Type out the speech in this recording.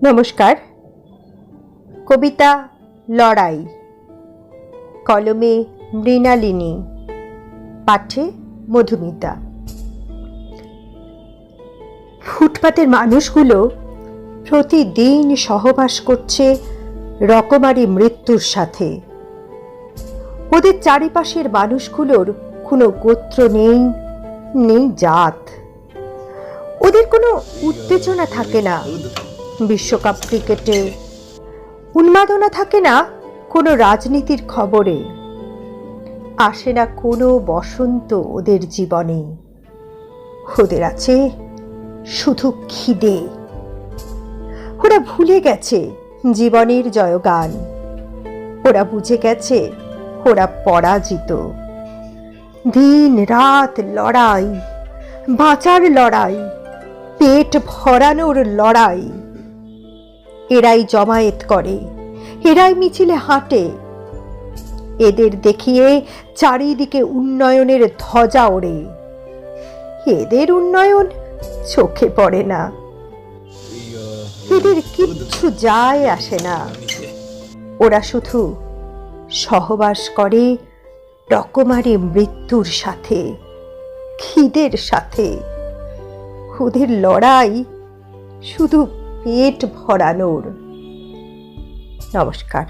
নমস্কার। কবিতা লড়াই, কলমে মৃণালিনী, পাঠে মধুমিতা। ফুটপাতের মানুষগুলো প্রতিদিন সহবাস করছে রকমারি মৃত্যুর সাথে। ওদের চারিপাশের মানুষগুলোর কোনো গোত্র নেই, নেই জাত। ওদের কোনো উত্তেজনা থাকে না বিশ্বকাপ ক্রিকেটে, উন্মাদনা থাকে না কোনো রাজনীতির খবরে, আসে না কোনো বসন্ত ওদের জীবনে। ওদের আছে শুধু খিদে। ওরা ভুলে গেছে জীবনের জয়গান, ওরা বুঝে গেছে ওরা পরাজিত। দিন রাত লড়াই, বাঁচার লড়াই, পেট ভরানোর লড়াই। এরাই জমায়েত করে, এরাই মিছিলে হাঁটে। এদের দেখিয়ে চারিদিকে উন্নয়নের ধ্বজা ওড়ে। এদের উন্নয়ন চোখে পড়ে না, এদের কিচ্ছু যায় আসে না। ওরা শুধু সহবাস করে রকমারি মৃত্যুর সাথে, খিদের সাথে। ওদের লড়াই শুধু পেট ভরানোর। নমস্কার।